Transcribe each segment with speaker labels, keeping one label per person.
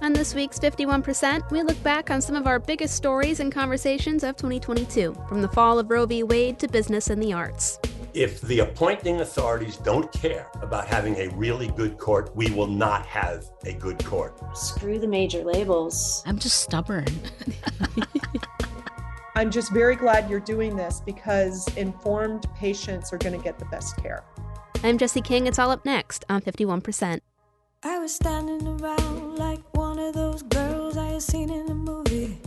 Speaker 1: On this week's 51%, we look back on some of our biggest stories and conversations of 2022, from the fall of Roe v. Wade to business and the arts.
Speaker 2: If the appointing authorities don't care about having a really good court, we will not have a good court.
Speaker 3: Screw the major labels.
Speaker 4: I'm just stubborn.
Speaker 5: I'm just very glad you're doing this because informed patients are going to get the best care.
Speaker 1: I'm Jesse King. It's all up next on 51%.
Speaker 6: I was standing around like one of those girls I had seen in a movie.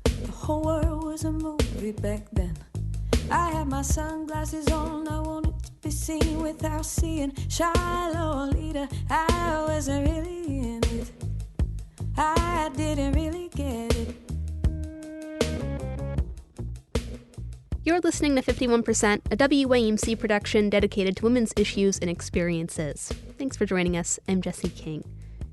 Speaker 6: The whole world was a movie back then. I had my sunglasses on, I wanted to be seen without seeing shy Lolita. I wasn't really in it, I didn't really get it.
Speaker 1: You're listening to 51%, a WAMC production dedicated to women's issues and experiences. Thanks for joining us. I'm Jesse King.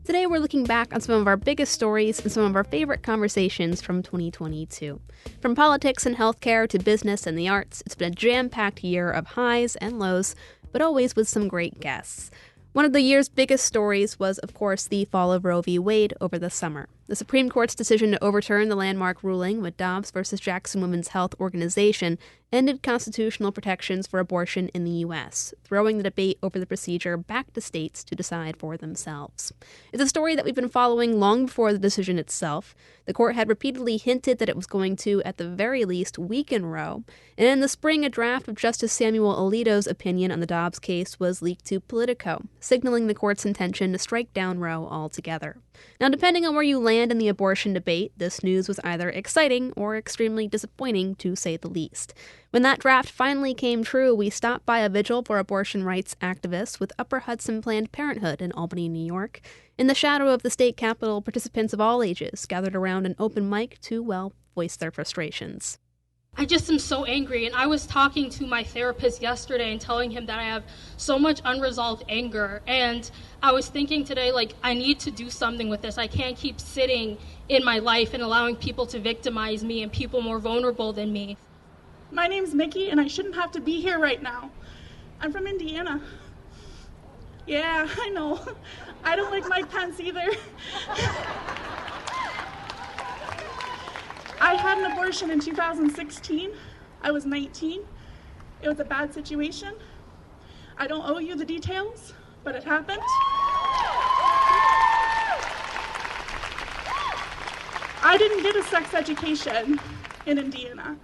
Speaker 1: Today we're looking back on some of our biggest stories and some of our favorite conversations from 2022. From politics and healthcare to business and the arts, it's been a jam-packed year of highs and lows, but always with some great guests. One of the year's biggest stories was, of course, the fall of Roe v. Wade over the summer. The Supreme Court's decision to overturn the landmark ruling with Dobbs v. Jackson Women's Health Organization ended constitutional protections for abortion in the U.S., throwing the debate over the procedure back to states to decide for themselves. It's a story that we've been following long before the decision itself. The court had repeatedly hinted that it was going to, at the very least, weaken Roe, and in the spring, a draft of Justice Samuel Alito's opinion on the Dobbs case was leaked to Politico, signaling the court's intention to strike down Roe altogether. Now, depending on where you land in the abortion debate, this news was either exciting or extremely disappointing, to say the least. When that draft finally came true, we stopped by a vigil for abortion rights activists with Upper Hudson Planned Parenthood in Albany, New York. In the shadow of the state capitol, participants of all ages gathered around an open mic to, well, voice their frustrations.
Speaker 7: I just am so angry, and I was talking to my therapist yesterday and telling him that I have so much unresolved anger, and I was thinking today, I need to do something with this. I can't keep sitting in my life and allowing people to victimize me and people more vulnerable than me.
Speaker 8: My name's Mickey, and I shouldn't have to be here right now. I'm from Indiana. Yeah, I know. I don't like Mike Pence either. I had an abortion in 2016. I was 19. It was a bad situation. I don't owe you the details, but it happened. I didn't get a sex education in Indiana.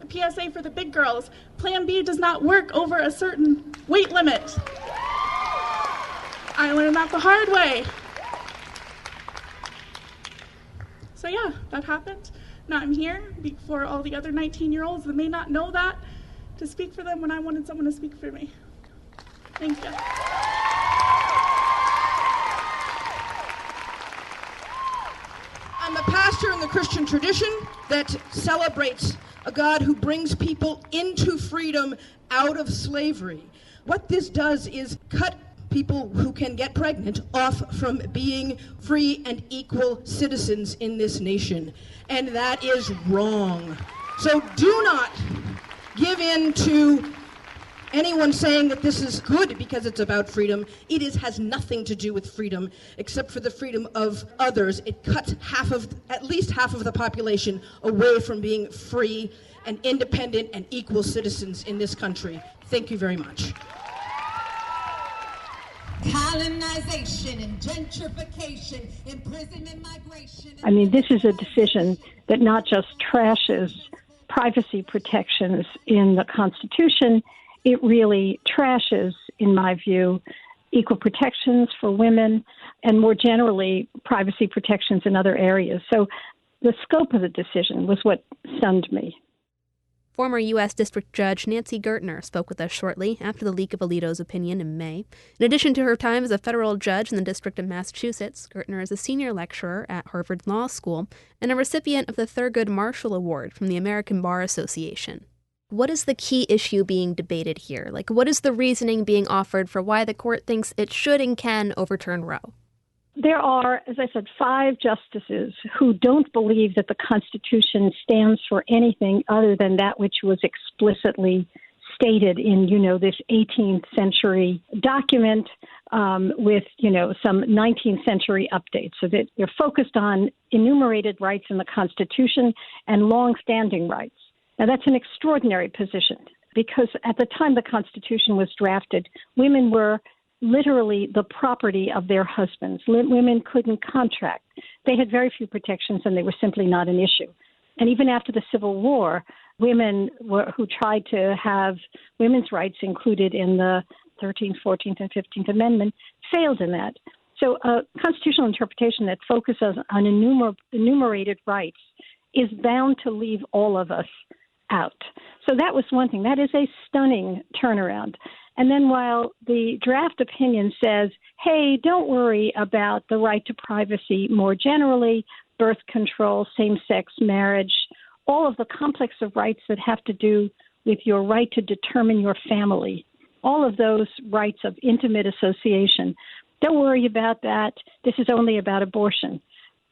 Speaker 8: A PSA for the big girls, Plan B does not work over a certain weight limit. I learned that the hard way. So yeah, that happened. Now I'm here before all the other 19-year-olds that may not know that, to speak for them when I wanted someone to speak for me. Thank you.
Speaker 9: I'm a pastor in the Christian tradition that celebrates a God who brings people into freedom out of slavery. What this does is cut people who can get pregnant off from being free and equal citizens in this nation. And that is wrong. So do not give in to anyone saying that this is good because it's about freedom. It has nothing to do with freedom except for the freedom of others. It cuts at least half of the population away from being free and independent and equal citizens in this country. Thank you very much.
Speaker 10: Colonization and gentrification, imprisonment, migration.
Speaker 11: I mean, this is a decision that not just trashes privacy protections in the Constitution, it really trashes, in my view, equal protections for women and more generally privacy protections in other areas. So the scope of the decision was what stunned me.
Speaker 1: Former U.S. District Judge Nancy Gertner spoke with us shortly after the leak of Alito's opinion in May. In addition to her time as a federal judge in the District of Massachusetts, Gertner is a senior lecturer at Harvard Law School and a recipient of the Thurgood Marshall Award from the American Bar Association. What is the key issue being debated here? What is the reasoning being offered for why the court thinks it should and can overturn Roe?
Speaker 11: There are, as I said, 5 justices who don't believe that the Constitution stands for anything other than that which was explicitly stated in, this 18th century document with, some 19th century updates, so that they're focused on enumerated rights in the Constitution and long-standing rights. Now, that's an extraordinary position because at the time the Constitution was drafted, women were literally the property of their husbands. Women couldn't contract. They had very few protections, and they were simply not an issue. And even after the Civil War, women who tried to have women's rights included in the 13th, 14th, and 15th Amendment failed in that. So a constitutional interpretation that focuses on enumerated rights is bound to leave all of us out. So that was one thing. That is a stunning turnaround. And then while the draft opinion says, hey, don't worry about the right to privacy more generally, birth control, same-sex marriage, all of the complex of rights that have to do with your right to determine your family, all of those rights of intimate association. Don't worry about that. This is only about abortion.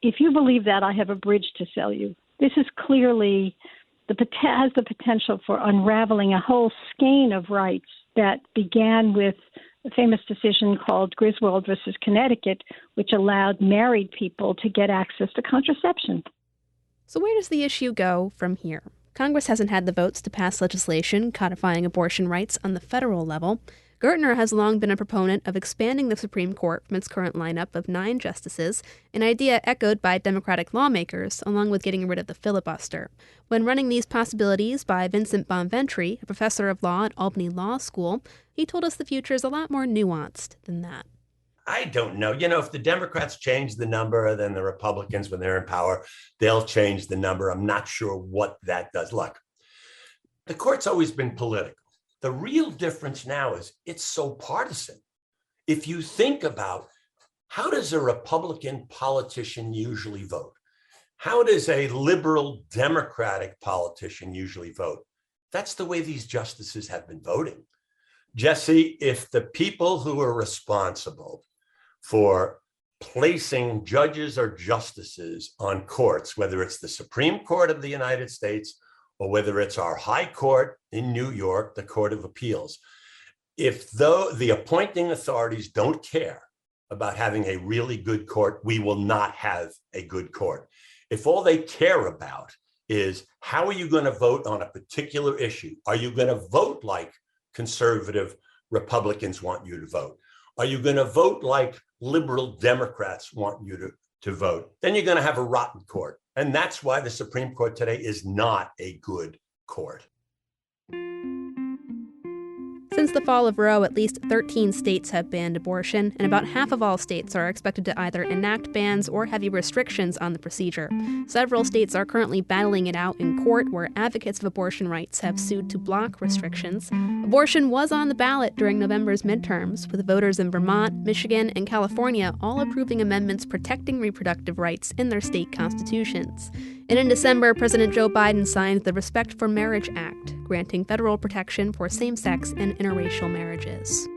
Speaker 11: If you believe that, I have a bridge to sell you. This is clearly has the potential for unraveling a whole skein of rights that began with a famous decision called Griswold versus Connecticut, which allowed married people to get access to contraception.
Speaker 1: So where does the issue go from here? Congress hasn't had the votes to pass legislation codifying abortion rights on the federal level. Gertner has long been a proponent of expanding the Supreme Court from its current lineup of 9 justices, an idea echoed by Democratic lawmakers, along with getting rid of the filibuster. When running these possibilities by Vincent Bonventry, a professor of law at Albany Law School, he told us the future is a lot more nuanced than that.
Speaker 2: I don't know. If the Democrats change the number, then the Republicans, when they're in power, they'll change the number. I'm not sure what that does. Look, the court's always been political. The real difference now is it's so partisan. If you think about how does a Republican politician usually vote? How does a liberal Democratic politician usually vote? That's the way these justices have been voting. Jesse, if the people who are responsible for placing judges or justices on courts, whether it's the Supreme Court of the United States or whether it's our high court in New York, the Court of Appeals, if the appointing authorities don't care about having a really good court, we will not have a good court. If all they care about is how are you going to vote on a particular issue? Are you going to vote like conservative Republicans want you to vote? Are you going to vote like liberal Democrats want you to vote? Then you're going to have a rotten court. And that's why the Supreme Court today is not a good court.
Speaker 1: Since the fall of Roe, at least 13 states have banned abortion, and about half of all states are expected to either enact bans or heavy restrictions on the procedure. Several states are currently battling it out in court, where advocates of abortion rights have sued to block restrictions. Abortion was on the ballot during November's midterms, with voters in Vermont, Michigan, and California all approving amendments protecting reproductive rights in their state constitutions. And in December, President Joe Biden signed the Respect for Marriage Act, granting federal protection for same-sex and interracial marriages.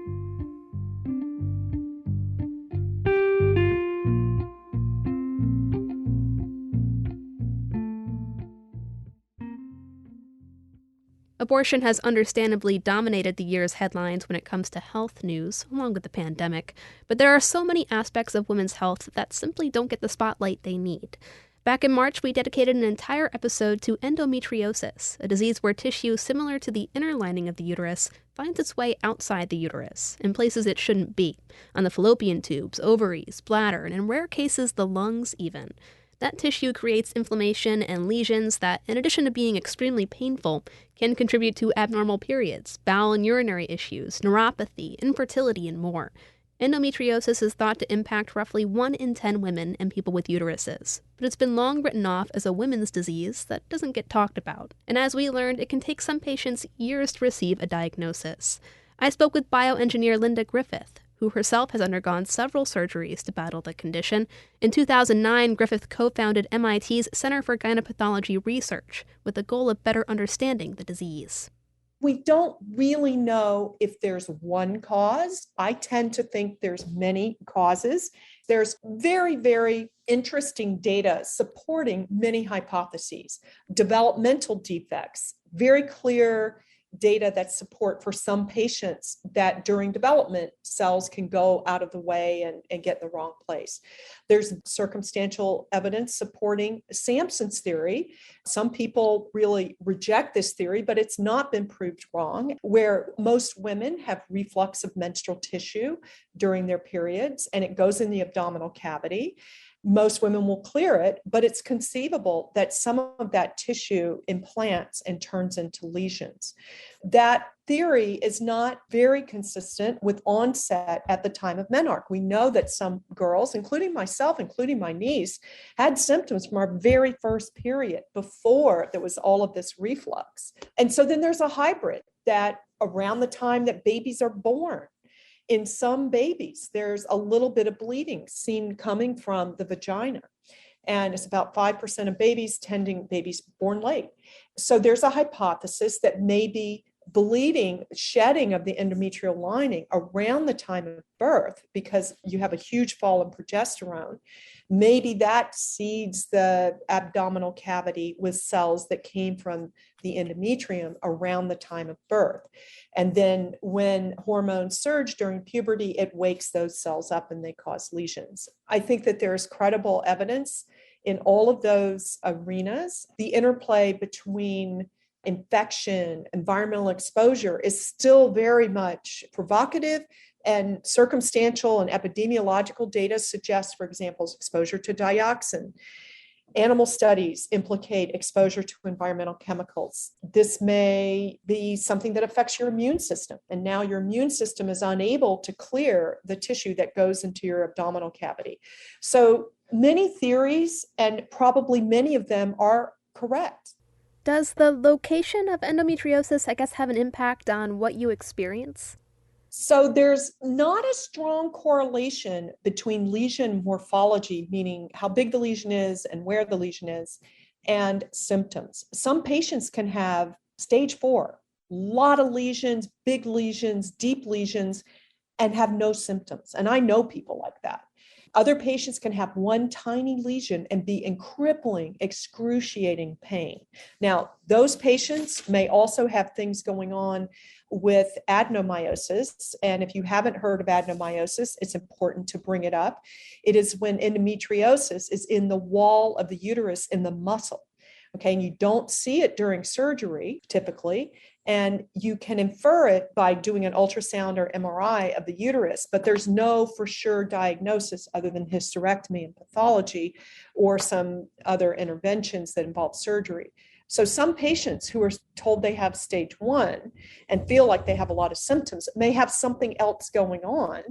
Speaker 1: Abortion has understandably dominated the year's headlines when it comes to health news, along with the pandemic, but there are so many aspects of women's health that simply don't get the spotlight they need. Back in March, we dedicated an entire episode to endometriosis, a disease where tissue similar to the inner lining of the uterus finds its way outside the uterus, in places it shouldn't be, on the fallopian tubes, ovaries, bladder, and in rare cases, the lungs even. That tissue creates inflammation and lesions that, in addition to being extremely painful, can contribute to abnormal periods, bowel and urinary issues, neuropathy, infertility, and more. Endometriosis is thought to impact roughly 1 in 10 women and people with uteruses, but it's been long written off as a women's disease that doesn't get talked about. And as we learned, it can take some patients years to receive a diagnosis. I spoke with bioengineer Linda Griffith, who herself has undergone several surgeries to battle the condition. In 2009, Griffith co-founded MIT's Center for Gynepathology Research with the goal of better understanding the disease.
Speaker 5: We don't really know if there's one cause. I tend to think there's many causes. There's very, very interesting data supporting many hypotheses. Developmental defects, very clear data that support for some patients that during development, cells can go out of the way and get in the wrong place. There's circumstantial evidence supporting Sampson's theory. Some people really reject this theory, but it's not been proved wrong, where most women have reflux of menstrual tissue during their periods, and it goes in the abdominal cavity. Most women will clear it, but it's conceivable that some of that tissue implants and turns into lesions. That theory is not very consistent with onset at the time of menarche. We know that some girls, including myself, including my niece, had symptoms from our very first period before there was all of this reflux. And so then there's a hybrid that around the time that babies are born, in some babies, there's a little bit of bleeding seen coming from the vagina. And it's about 5% of babies born late. So there's a hypothesis that maybe bleeding, shedding of the endometrial lining around the time of birth, because you have a huge fall in progesterone, maybe that seeds the abdominal cavity with cells that came from the endometrium around the time of birth. And then when hormones surge during puberty, it wakes those cells up and they cause lesions. I think that there's credible evidence in all of those arenas. The interplay between infection, environmental exposure is still very much provocative, and circumstantial and epidemiological data suggests, for example, exposure to dioxin. Animal studies implicate exposure to environmental chemicals. This may be something that affects your immune system, and now your immune system is unable to clear the tissue that goes into your abdominal cavity. So many theories, and probably many of them are correct.
Speaker 1: Does the location of endometriosis, have an impact on what you experience?
Speaker 5: So there's not a strong correlation between lesion morphology, meaning how big the lesion is and where the lesion is, and symptoms. Some patients can have stage 4, a lot of lesions, big lesions, deep lesions, and have no symptoms. And I know people like that. Other patients can have one tiny lesion and be in crippling, excruciating pain. Now, those patients may also have things going on with adenomyosis. And if you haven't heard of adenomyosis, it's important to bring it up. It is when endometriosis is in the wall of the uterus, in the muscle. Okay, and you don't see it during surgery, typically, and you can infer it by doing an ultrasound or MRI of the uterus, but there's no for sure diagnosis other than hysterectomy and pathology or some other interventions that involve surgery. So some patients who are told they have stage 1 and feel like they have a lot of symptoms may have something else going on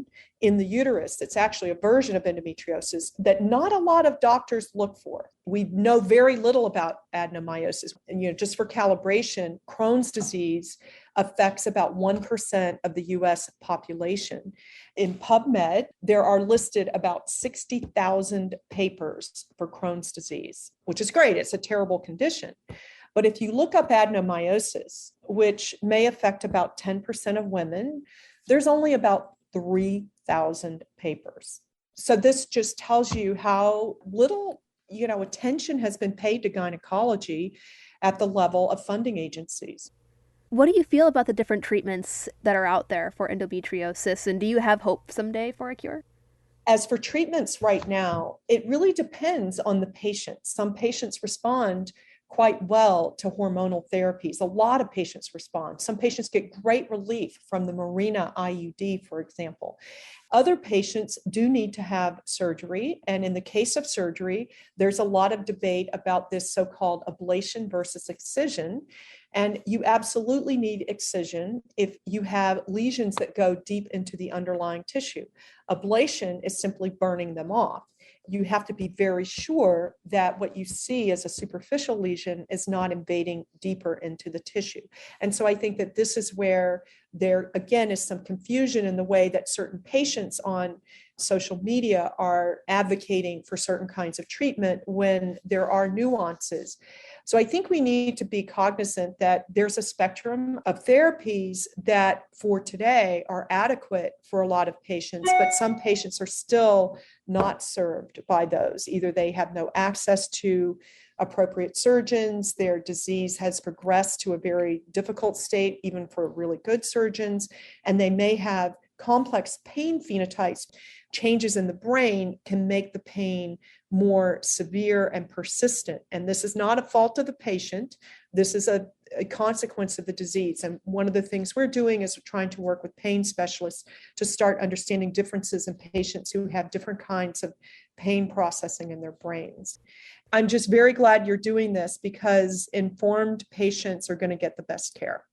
Speaker 5: in the uterus that's actually a version of endometriosis that not a lot of doctors look for. We know very little about adenomyosis. And just for calibration, Crohn's disease affects about 1% of the US population. In PubMed, there are listed about 60,000 papers for Crohn's disease, which is great. It's a terrible condition. But if you look up adenomyosis, which may affect about 10% of women, there's only about 3,000 papers. So this just tells you how little, attention has been paid to gynecology at the level of funding agencies.
Speaker 1: What do you feel about the different treatments that are out there for endometriosis, and do you have hope someday for a cure?
Speaker 5: As for treatments right now, it really depends on the patient. Some patients respond quite well to hormonal therapies. A lot of patients respond. Some patients get great relief from the Mirena IUD, for example. Other patients do need to have surgery. And in the case of surgery, there's a lot of debate about this so-called ablation versus excision. And you absolutely need excision if you have lesions that go deep into the underlying tissue. Ablation is simply burning them off. You have to be very sure that what you see as a superficial lesion is not invading deeper into the tissue. And so I think that this is where there, again, is some confusion in the way that certain patients on social media are advocating for certain kinds of treatment when there are nuances. So I think we need to be cognizant that there's a spectrum of therapies that for today are adequate for a lot of patients, but some patients are still not served by those. Either they have no access to appropriate surgeons, their disease has progressed to a very difficult state, even for really good surgeons, and they may have complex pain phenotypes. Changes in the brain can make the pain more severe and persistent. And this is not a fault of the patient. This is a consequence of the disease. And one of the things we're doing is trying to work with pain specialists to start understanding differences in patients who have different kinds of pain processing in their brains. I'm just very glad you're doing this because informed patients are going to get the best care.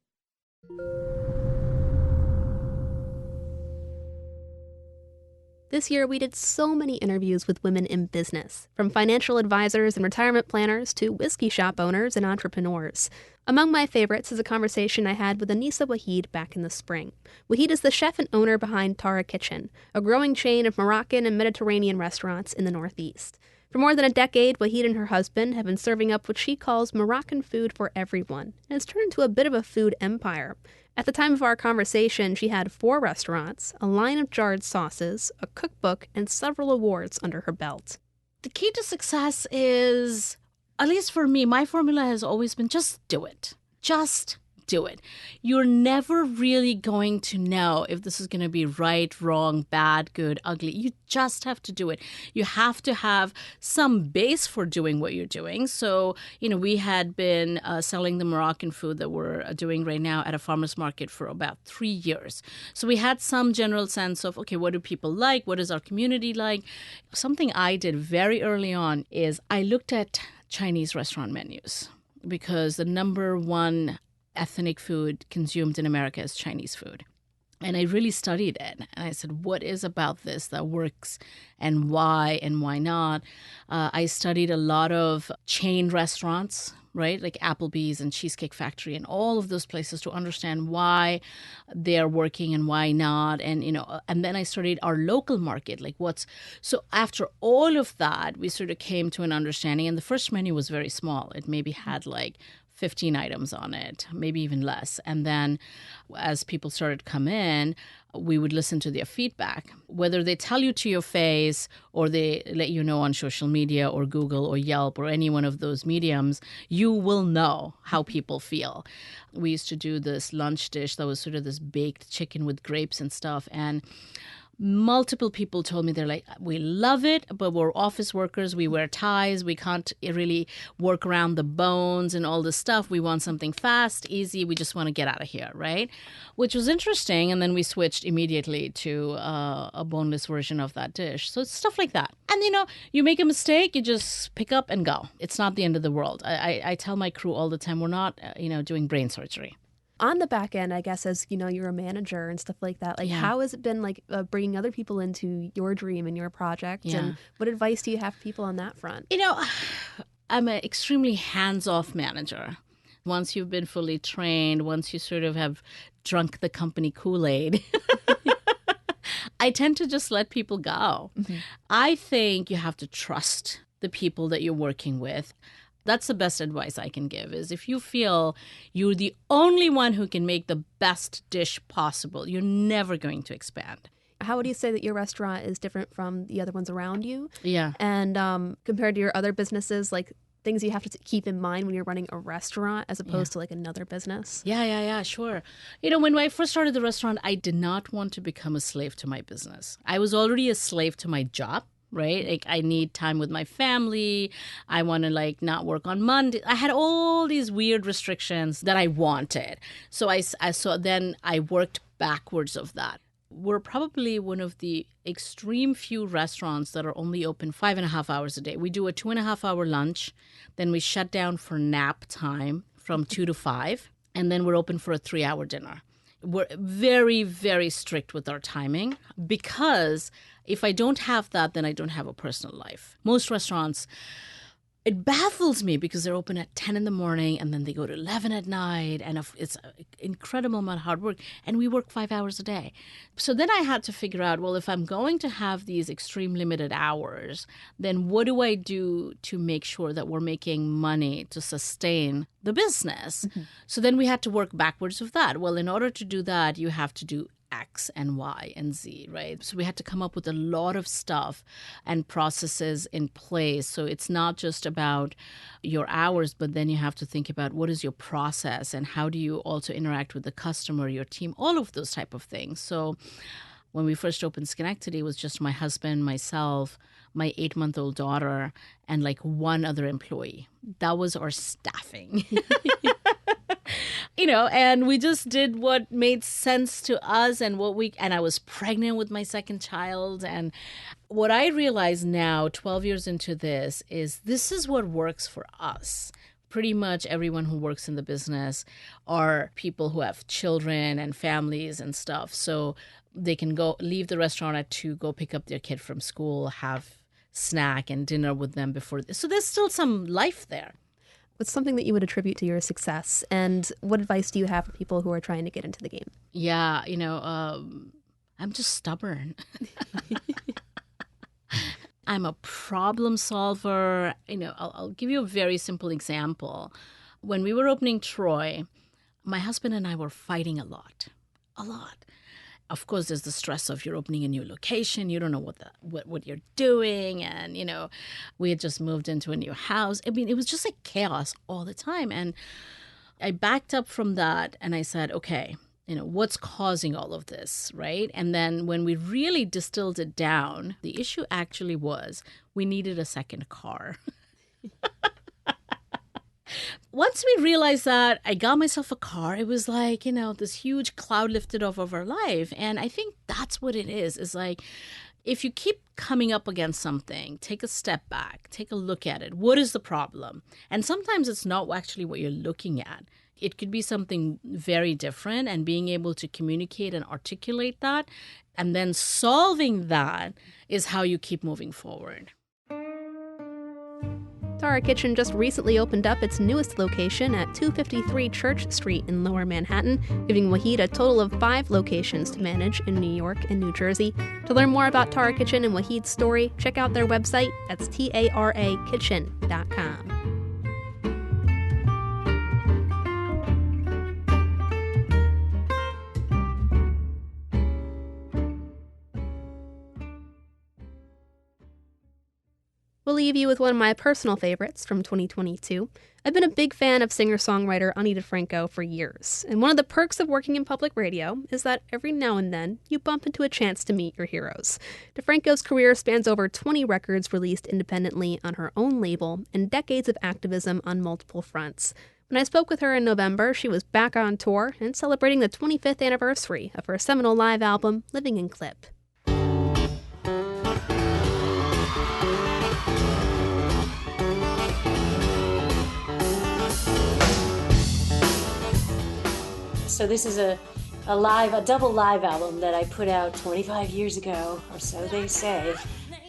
Speaker 1: This year, we did so many interviews with women in business, from financial advisors and retirement planners to whiskey shop owners and entrepreneurs. Among my favorites is a conversation I had with Anissa Waheed back in the spring. Waheed is the chef and owner behind Tara Kitchen, a growing chain of Moroccan and Mediterranean restaurants in the Northeast. For more than a decade, Waheed and her husband have been serving up what she calls Moroccan food for everyone, and it's turned into a bit of a food empire. At the time of our conversation, she had 4 restaurants, a line of jarred sauces, a cookbook, and several awards under her belt.
Speaker 4: The key to success is, at least for me, my formula has always been just do it. Just do it. You're never really going to know if this is going to be right, wrong, bad, good, ugly. You just have to do it. You have to have some base for doing what you're doing. So, we had been selling the Moroccan food that we're doing right now at a farmer's market for about 3 years. So we had some general sense of, okay, what do people like? What is our community like? Something I did very early on is I looked at Chinese restaurant menus because the number one ethnic food consumed in America is Chinese food. And I really studied it. And I said, what is about this that works and why not? I studied a lot of chain restaurants, right? Like Applebee's and Cheesecake Factory and all of those places to understand why they're working and why not. And, and then I studied our local market, so after all of that, we sort of came to an understanding. And the first menu was very small. It maybe had 15 items on it, maybe even less. And then as people started to come in, we would listen to their feedback. Whether they tell you to your face or they let you know on social media or Google or Yelp or any one of those mediums, you will know how people feel. We used to do this lunch dish that was sort of this baked chicken with grapes and stuff. And multiple people told me, they're like, we love it, but we're office workers. We wear ties. We can't really work around the bones and all this stuff. We want something fast, easy. We just want to get out of here, right? Which was interesting. And then we switched immediately to a boneless version of that dish. So it's stuff like that. And, you make a mistake, you just pick up and go. It's not the end of the world. I tell my crew all the time, we're not, doing brain surgery.
Speaker 1: On the back end, I guess, as you're a manager and stuff like that, how has it been bringing other people into your dream and your project? Yeah. And what advice do you have for people on that front?
Speaker 4: I'm an extremely hands-off manager. Once you've been fully trained, once you sort of have drunk the company Kool-Aid, I tend to just let people go. Mm-hmm. I think you have to trust the people that you're working with. That's the best advice I can give, is if you feel you're the only one who can make the best dish possible, you're never going to expand.
Speaker 1: How would you say that your restaurant is different from the other ones around you?
Speaker 4: Yeah.
Speaker 1: And compared to your other businesses, things you have to keep in mind when you're running a restaurant as opposed to another business?
Speaker 4: Yeah, sure. When I first started the restaurant, I did not want to become a slave to my business. I was already a slave to my job. Right? I need time with my family. I want to not work on Monday. I had all these weird restrictions that I wanted. So then I worked backwards of that. We're probably one of the extreme few restaurants that are only open 5.5 hours a day. We do a 2.5-hour lunch. Then we shut down for nap time from 2 to 5. And then we're open for a 3-hour dinner. We're very, very strict with our timing because if I don't have that, then I don't have a personal life. Most restaurants, It baffles me because they're open at 10 in the morning and then they go to 11 at night. And it's an incredible amount of hard work. And we work 5 hours a day. So then I had to figure out, well, if I'm going to have these extreme limited hours, then what do I do to make sure that we're making money to sustain the business? Mm-hmm. So then we had to work backwards with that. Well, in order to do that, you have to do X and Y and Z, right? So we had to come up with a lot of stuff and processes in place. So it's not just about your hours, but then you have to think about what is your process and how do you also interact with the customer, your team, all of those type of things. So when we first opened Schenectady, it was just my husband, myself, my 8-month-old daughter, and like one other employee. That was our staffing. And we just did what made sense to us and I was pregnant with my second child. And what I realize now, 12 years into this is what works for us. Pretty much everyone who works in the business are people who have children and families and stuff. So they can leave the restaurant at 2, go pick up their kid from school, have snack and dinner with them before. So there's still some life there.
Speaker 1: What's something that you would attribute to your success? And what advice do you have for people who are trying to get into the game?
Speaker 4: Yeah, I'm just stubborn. I'm a problem solver. I'll give you a very simple example. When we were opening Troy, my husband and I were fighting a lot. Of course, there's the stress of you're opening a new location. You don't know what you're doing. And, we had just moved into a new house. I mean, it was just like chaos all the time. And I backed up from that and I said, okay, what's causing all of this, right? And then when we really distilled it down, the issue actually was we needed a second car. Once we realized that, I got myself a car. It was like, this huge cloud lifted off of our life. And I think that's what it is. It's like, if you keep coming up against something, take a step back, take a look at it. What is the problem? And sometimes it's not actually what you're looking at. It could be something very different, and being able to communicate and articulate that, and then solving that is how you keep moving forward.
Speaker 1: Tara Kitchen just recently opened up its newest location at 253 Church Street in Lower Manhattan, giving Wahid a total of 5 locations to manage in New York and New Jersey. To learn more about Tara Kitchen and Wahid's story, check out their website. That's tarakitchen.com. We'll leave you with one of my personal favorites from 2022. I've been a big fan of singer-songwriter DiFranco for years, and one of the perks of working in public radio is that every now and then you bump into a chance to meet your heroes. DiFranco's career spans over 20 records released independently on her own label and decades of activism on multiple fronts. When I spoke with her in November, she was back on tour and celebrating the 25th anniversary of her seminal live album, Living in Clip.
Speaker 3: So this is a double live album that I put out 25 years ago, or so they say.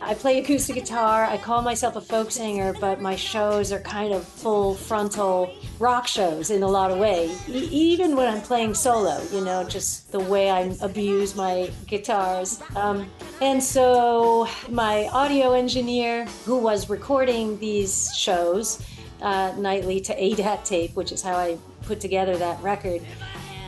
Speaker 3: I play acoustic guitar. I call myself a folk singer, but my shows are kind of full frontal rock shows in a lot of ways. Even when I'm playing solo, just the way I abuse my guitars. And so my audio engineer, who was recording these shows nightly to ADAT tape, which is how I put together that record,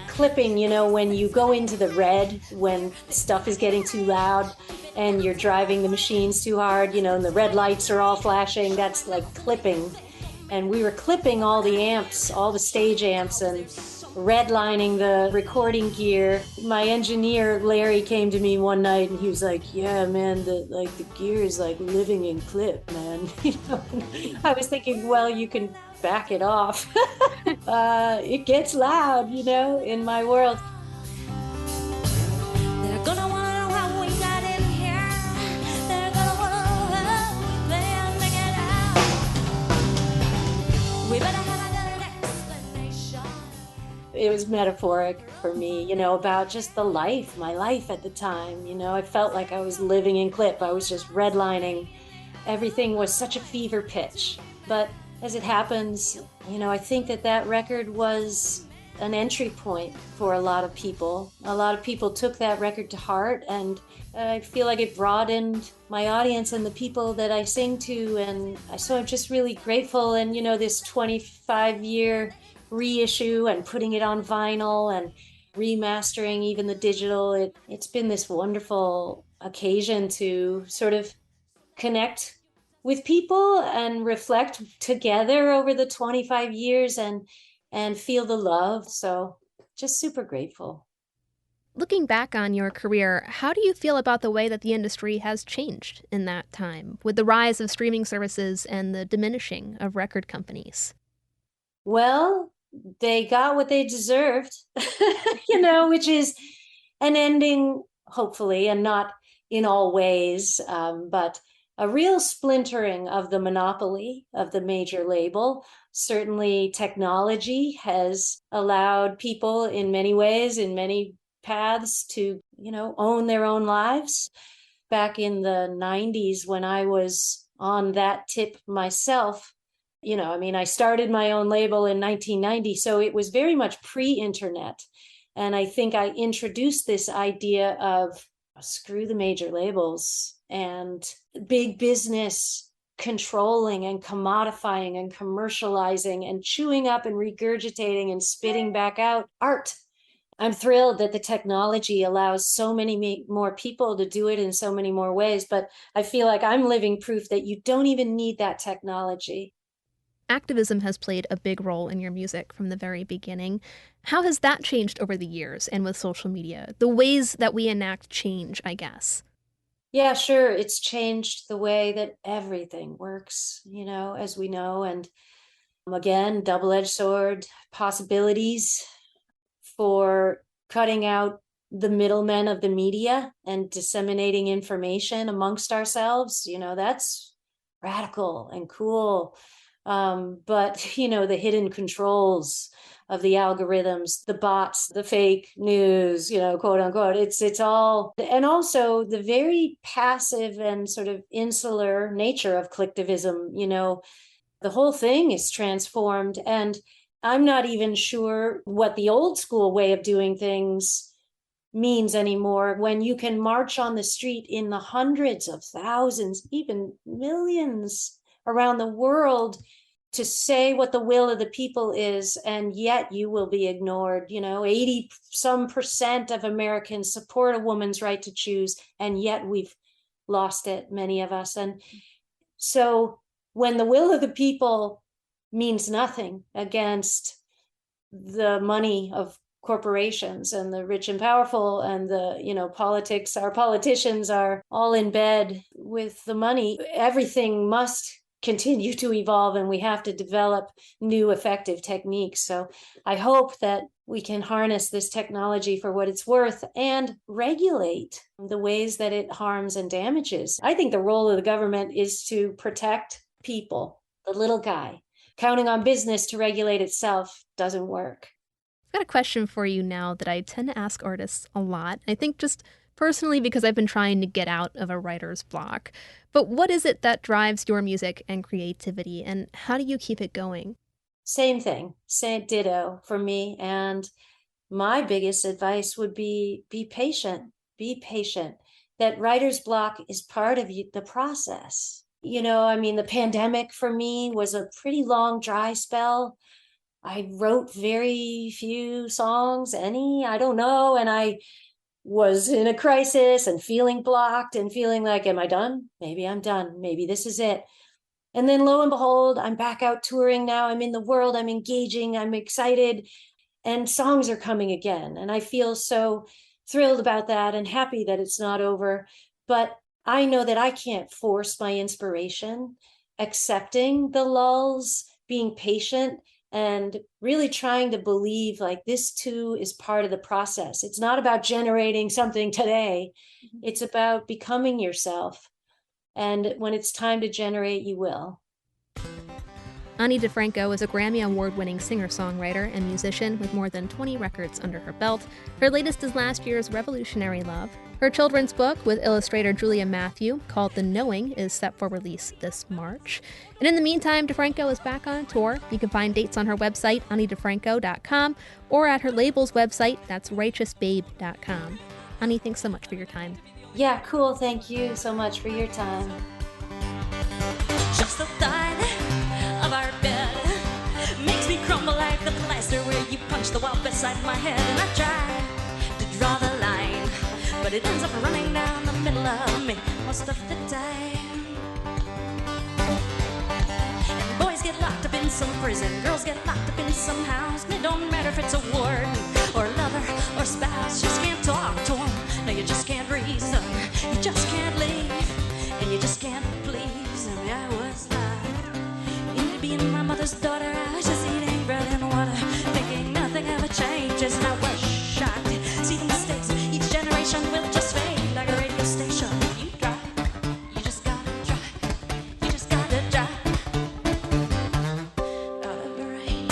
Speaker 3: clipping, when you go into the red when stuff is getting too loud and you're driving the machines too hard, and the red lights are all flashing, that's like clipping. And we were clipping all the amps, all the stage amps, and redlining the recording gear. My engineer, Larry, came to me one night and he was like, yeah, man, the gear is like living in clip, man. I was thinking, well, you can back it off. It gets loud, in my world.
Speaker 6: They're gonna wanna know how we got in here. They're gonna wanna know how we play and make it out. We better have another explanation.
Speaker 3: It was metaphoric for me, about just my life at the time. I felt like I was living in clip. I was just redlining. Everything was such a fever pitch. But as it happens, I think that record was an entry point for a lot of people. A lot of people took that record to heart, and I feel like it broadened my audience and the people that I sing to. And so I'm just really grateful. And, this 25-year reissue and putting it on vinyl and remastering even the digital, it's been this wonderful occasion to sort of connect with people and reflect together over the 25 years and feel the love. So just super grateful.
Speaker 1: Looking back on your career, how do you feel about the way that the industry has changed in that time, with the rise of streaming services and the diminishing of record companies?
Speaker 3: Well, they got what they deserved, which is an ending, hopefully, and not in all ways, but a real splintering of the monopoly of the major label. Certainly technology has allowed people in many ways, in many paths, to, own their own lives. Back in the 90s, when I was on that tip myself, I started my own label in 1990, so it was very much pre-internet. And I think I introduced this idea of screw the major labels and big business controlling and commodifying and commercializing and chewing up and regurgitating and spitting back out art. I'm thrilled that the technology allows so many more people to do it in so many more ways, but I feel like I'm living proof that you don't even need that technology.
Speaker 1: Activism has played a big role in your music from the very beginning. How has that changed over the years and with social media? The ways that we enact change, I guess.
Speaker 3: Yeah, sure. It's changed the way that everything works, as we know. And again, double-edged sword, possibilities for cutting out the middlemen of the media and disseminating information amongst ourselves. That's radical and cool. But, the hidden controls of the algorithms, the bots, the fake news, quote unquote, it's all, and also the very passive and sort of insular nature of collectivism, the whole thing is transformed. And I'm not even sure what the old school way of doing things means anymore, when you can march on the street in the hundreds of thousands, even millions around the world to say what the will of the people is, and yet you will be ignored. 80% of Americans support a woman's right to choose, and yet we've lost it, many of us. And so when the will of the people means nothing against the money of corporations and the rich and powerful, and the politics, our politicians are all in bed with the money, everything must continue to evolve, and we have to develop new effective techniques. So I hope that we can harness this technology for what it's worth and regulate the ways that it harms and damages. I think the role of the government is to protect people, the little guy. Counting on business to regulate itself doesn't work.
Speaker 1: I've got a question for you now that I tend to ask artists a lot. I think just personally because I've been trying to get out of a writer's block. But what is it that drives your music and creativity, and how do you keep it going?
Speaker 3: Same thing, same ditto for me. And my biggest advice would be patient, be patient. That writer's block is part of the process. The pandemic for me was a pretty long dry spell. I wrote very few songs, I don't know. And I was in a crisis and feeling blocked and feeling like, am I done? Maybe I'm done. Maybe this is it. And then lo and behold, I'm back out touring now. I'm in the world. I'm engaging. I'm excited. And songs are coming again. And I feel so thrilled about that and happy that it's not over. But I know that I can't force my inspiration, accepting the lulls, being patient, and really trying to believe like this too is part of the process. It's not about generating something today. It's about becoming yourself. And when it's time to generate, you will.
Speaker 1: Ani DiFranco is a Grammy Award-winning singer-songwriter and musician with more than 20 records under her belt. Her latest is last year's Revolutionary Love. Her children's book with illustrator Julia Matthew, called The Knowing, is set for release this March. And in the meantime, DiFranco is back on tour. You can find dates on her website, AnnieDiFranco.com, or at her label's website, that's RighteousBabe.com. Annie, thanks so much for your time.
Speaker 3: Yeah, cool. Thank you so much for your time.
Speaker 12: Just the thought of our bed makes me crumble like the plaster where you punch the wall beside my head. And I try to draw the line, but it ends up running down the middle of me most of the time. And boys get locked up in some prison, girls get locked up in some house. And it don't matter if it's a warden or a lover or spouse. You just can't talk to them, no, you just can't reason. You just can't leave, and you just can't please. I mean, I was like, into being my mother's daughter. I was just eating bread and water, thinking nothing ever changes. And I was shocked, see the mistakes. Each generation will just fade like a radio station. You try, you just gotta try, you just gotta try. Out of the rain.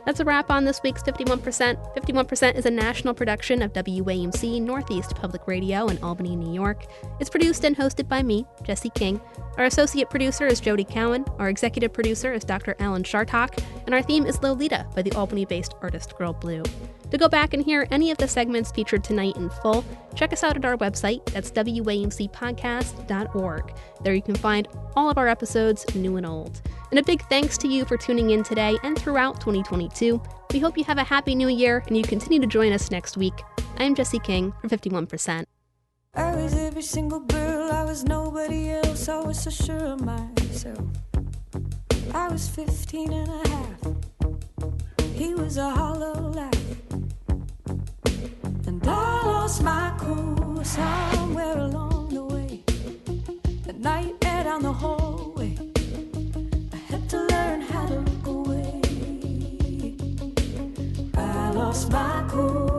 Speaker 1: That's a wrap on this week's 51%. 51% is a national production of WAMC Northeast Public Radio in Albany, New York. It's produced and hosted by me, Jesse King. Our associate producer is Jody Cowan. Our executive producer is Dr. Alan Chartock. And our theme is Lolita by the Albany-based artist Girl Blue. To go back and hear any of the segments featured tonight in full, check us out at our website. That's WAMCpodcast.org. There you can find all of our episodes, new and old. And a big thanks to you for tuning in today and throughout 2022. We hope you have a happy new year and you continue to join us next week. I'm Jesse King for 51%.
Speaker 6: I was every single girl, I was nobody else, I was so sure of myself. I was 15 and a half, he was a hollow laugh. And I lost my cool somewhere along the way. The night air down the hallway, I had to learn how to look away. I lost my cool